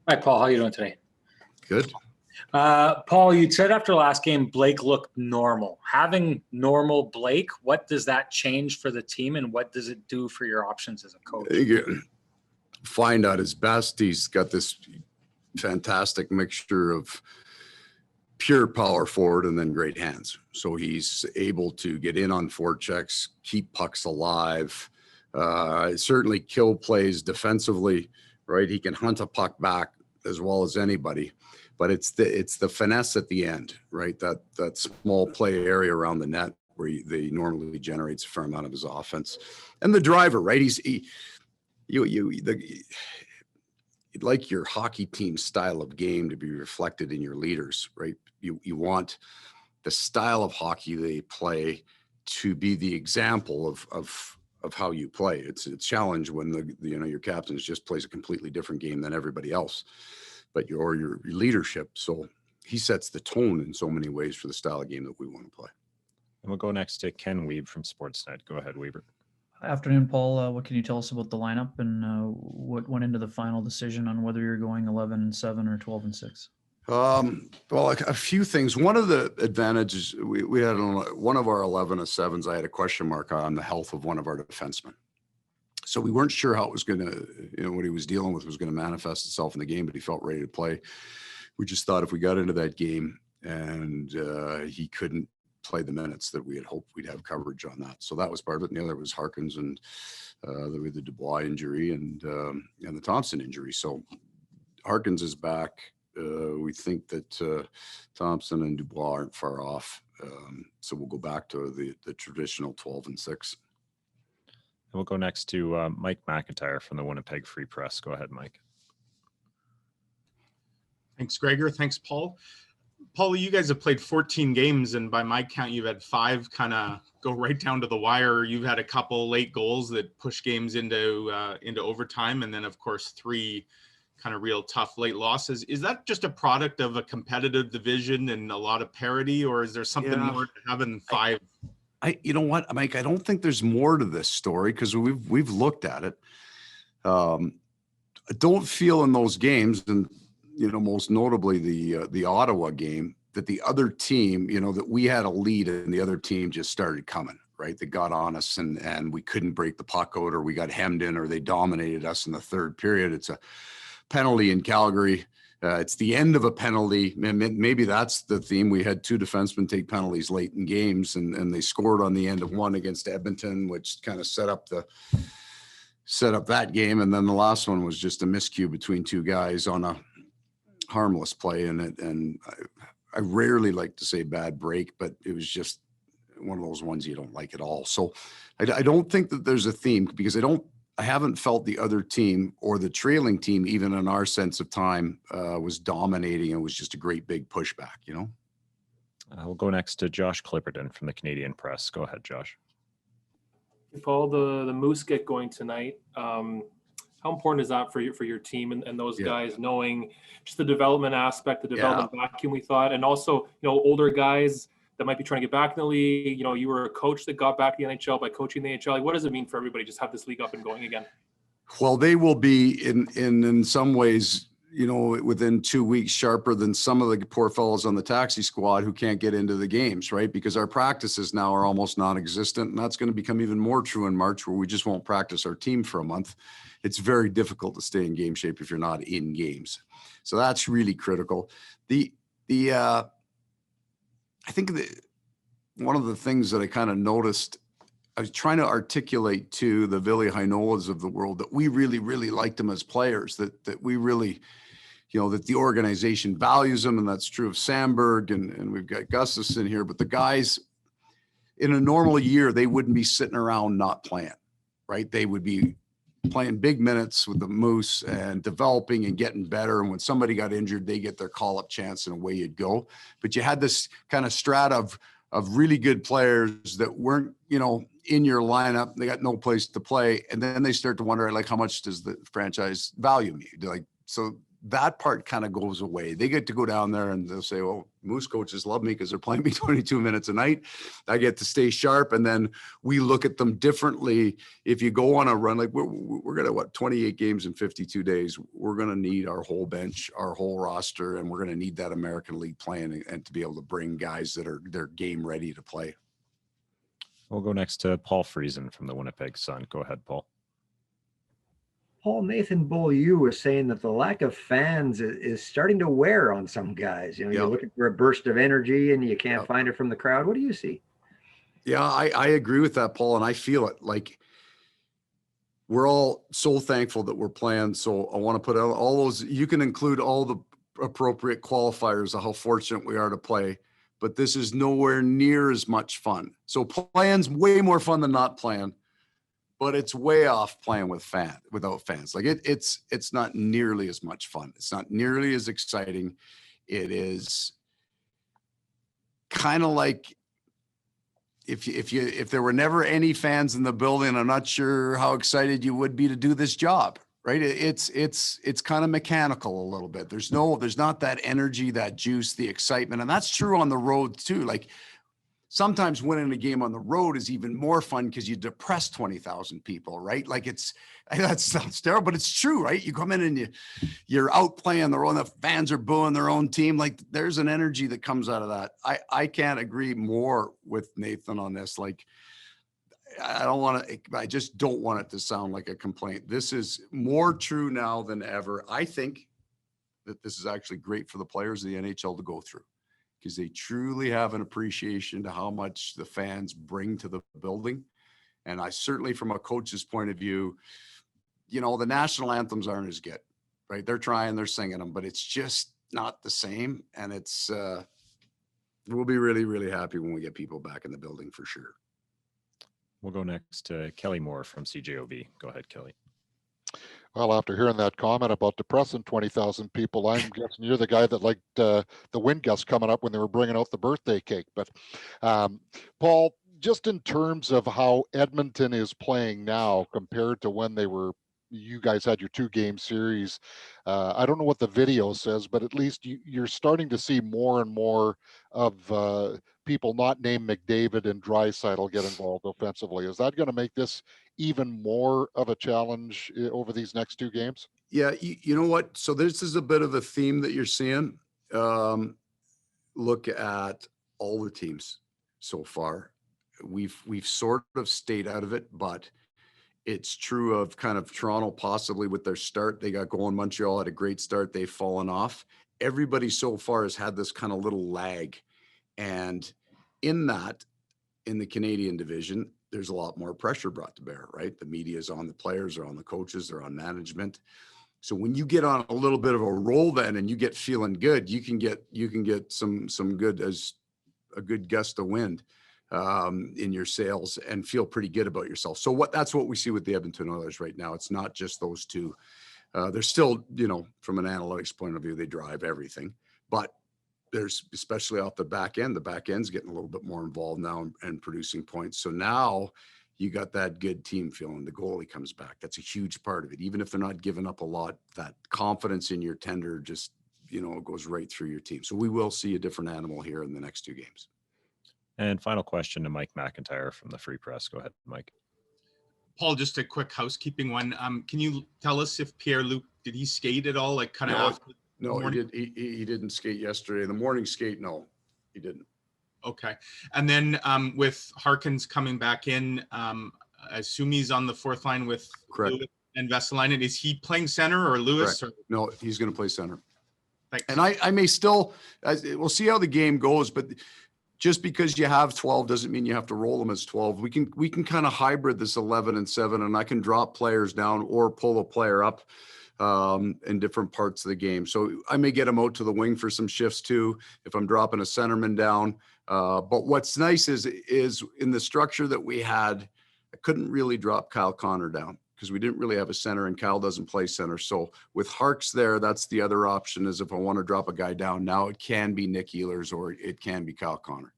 Hi, Paul. How are you doing today? Good. Paul, you said after last game, Blake looked normal. Having normal Blake, what does that change for the team, and what does it do for your options as a coach? Find out his best. He's got this fantastic mixture of pure power forward and then great hands. So he's able to get in on forechecks, keep pucks alive, certainly kill plays defensively, right? He can hunt a puck back as well as anybody, but it's the finesse at the end, right? That small play area around the net where they normally generates a fair amount of his offense, and the driver, right? You'd like your hockey team style of game to be reflected in your leaders, right? You want the style of hockey they play to be the example of how you play. It's a challenge when your captain just plays a completely different game than everybody else, but your leadership. So he sets the tone in so many ways for the style of game that we want to play. And we'll go next to Ken Weeb from Sportsnet. Go ahead, Weber. Afternoon, Paul. What can you tell us about the lineup and what went into the final decision on whether you're going 11-7 or 12-6? Well, a few things. One of the advantages we had on one of our 11-7s, I had a question mark on the health of one of our defensemen. So we weren't sure how it was going to, what he was dealing with was going to manifest itself in the game, but he felt ready to play. We just thought if we got into that game and he couldn't play the minutes, that we had hoped we'd have coverage on that. So that was part of it. And the other was Harkins and the Dubois injury and the Thompson injury. So Harkins is back. We think that Thompson and Dubois aren't far off. So we'll go back to the traditional 12-6. And we'll go next to Mike McIntyre from the Winnipeg Free Press. Go ahead, Mike. Thanks, Gregor. Thanks, Paul. Paul, you guys have played 14 games, and by my count, you've had 5 kind of go right down to the wire. You've had a couple late goals that push games into overtime, and then, of course, 3 kind of real tough late losses. Is that just a product of a competitive division and a lot of parity, or is there something more to having 5? You know what, Mike? I don't think there's more to this story because we've looked at it. I don't feel in those games, and most notably the Ottawa game, that the other team, that we had a lead and the other team just started coming, right? They got on us and we couldn't break the puck out, or we got hemmed in, or they dominated us in the third period. It's a penalty in Calgary. It's the end of a penalty. Maybe that's the theme. We had 2 defensemen take penalties late in games, and they scored on the end of one against Edmonton, which kind of set up that game. And then the last one was just a miscue between 2 guys on a harmless play. And I rarely like to say bad break, but it was just one of those ones you don't like at all. So I don't think that there's a theme, because I haven't felt the other team or the trailing team, even in our sense of time, was dominating. It was just a great big pushback, We'll go next to Josh Clipperton from the Canadian Press. Go ahead, Josh. Paul, the Moose get going tonight. How important is that for your team and those guys, knowing just the development aspect, the development vacuum we thought, and also, older guys that might be trying to get back in the league? You were a coach that got back to the NHL by coaching the NHL. What does it mean for everybody just have this league up and going again? Well, they will be in some ways, within 2 weeks sharper than some of the poor fellows on the taxi squad who can't get into the games, right? Because our practices now are almost non-existent, and that's going to become even more true in March, where we just won't practice our team for a month. It's very difficult to stay in game shape if you're not in games. So that's really critical. I think one of the things that I kind of noticed, I was trying to articulate to the Ville Heinolas of the world that we really, really liked them as players, that we really, that the organization values them, and that's true of Sandberg, and we've got Gustafsson here, but the guys, in a normal year, they wouldn't be sitting around not playing, right? They would be playing big minutes with the Moose and developing and getting better. And when somebody got injured, they get their call-up chance and away you'd go. But you had this kind of strata of really good players that weren't, in your lineup. They got no place to play. And then they start to wonder, like, how much does the franchise value me? So that part kind of goes away. They get to go down there and they'll say, well, Moose coaches love me because they're playing me 22 minutes a night. I get to stay sharp. And then we look at them differently. If you go on a run, like we're going to 28 games in 52 days. We're going to need our whole bench, our whole roster, and we're going to need that American League playing and to be able to bring guys that they're game ready to play. We'll go next to Paul Friesen from the Winnipeg Sun. Go ahead, Paul. Paul, Nathan Beaulieu was saying that the lack of fans is starting to wear on some guys. You know, you're looking for a burst of energy and you can't find it from the crowd. What do you see? Yeah, I agree with that, Paul, and I feel it. Like, we're all so thankful that we're playing. So I want to put out all those, you can include all the appropriate qualifiers of how fortunate we are to play, but this is nowhere near as much fun. So playing's way more fun than not playing. But it's way off playing without fans. Like it's not nearly as much fun. It's not nearly as exciting. It is kind of like if there were never any fans in the building, I'm not sure how excited you would be to do this job, right? It's kind of mechanical a little bit. There's not that energy, that juice, the excitement, and that's true on the road too. Like, sometimes winning a game on the road is even more fun because you depress 20,000 people, right? Like that sounds terrible, but it's true, right? You come in and you're out playing their own, the fans are booing their own team. Like, there's an energy that comes out of that. I can't agree more with Nathan on this. Like, I just don't want it to sound like a complaint. This is more true now than ever. I think that this is actually great for the players of the NHL to go through, because they truly have an appreciation to how much the fans bring to the building. And I certainly, from a coach's point of view, you know, the national anthems aren't as good, right? They're trying, they're singing them, but it's just not the same. And it's, we'll be really, really happy when we get people back in the building for sure. We'll go next to Kelly Moore from CJOB. Go ahead, Kelly. Well, after hearing that comment about depressing 20,000 people, I'm guessing you're the guy that liked the wind gusts coming up when they were bringing out the birthday cake. But Paul, just in terms of how Edmonton is playing now compared to when you guys had your 2-game series, I don't know what the video says, but at least you're starting to see more and more of people not named McDavid and Draisaitl get involved offensively. Is that going to make this even more of a challenge over these next 2 games? Yeah, you know what? So this is a bit of a theme that you're seeing. Look at all the teams so far. We've sort of stayed out of it, but it's true of kind of Toronto possibly with their start. They got going. Montreal had a great start. They've fallen off. Everybody so far has had this kind of little lag. And in the Canadian division, there's a lot more pressure brought to bear, right? The media is on the players, they're on the coaches, they're on management. So when you get on a little bit of a roll then and you get feeling good, you can get some good, as a good gust of wind in your sails and feel pretty good about yourself. So that's what we see with the Edmonton Oilers right now. It's not just those two. They're still, you know, from an analytics point of view, they drive everything, but there's, especially off the back end's getting a little bit more involved now and producing points. So now you got that good team feeling. The goalie comes back. That's a huge part of it. Even if they're not giving up a lot, that confidence in your tender just, you know, goes right through your team. So we will see a different animal here in the next 2 games. And final question to Mike McIntyre from the Free Press. Go ahead, Mike. Paul, just a quick housekeeping one. Can you tell us if Pierre-Luc, did he skate at all? Like kind of after? No, he didn't skate yesterday. The morning skate, no, he didn't. Okay. And then with Harkins coming back in, I assume he's on the 4th line with Correct. Lewis and Vesalainen. Is he playing center or Lewis? Or? No, he's going to play center. Thanks. And I may still, we'll see how the game goes, but just because you have 12 doesn't mean you have to roll them as 12. We can kind of hybrid this 11 and 7, and I can drop players down or pull a player up in different parts of the game. So I may get him out to the wing for some shifts too, if I'm dropping a centerman down. But what's nice is in the structure that we had, I couldn't really drop Kyle Connor down because we didn't really have a center and Kyle doesn't play center. So with Harks there, that's the other option, is if I want to drop a guy down now, it can be Nick Ehlers or it can be Kyle Connor.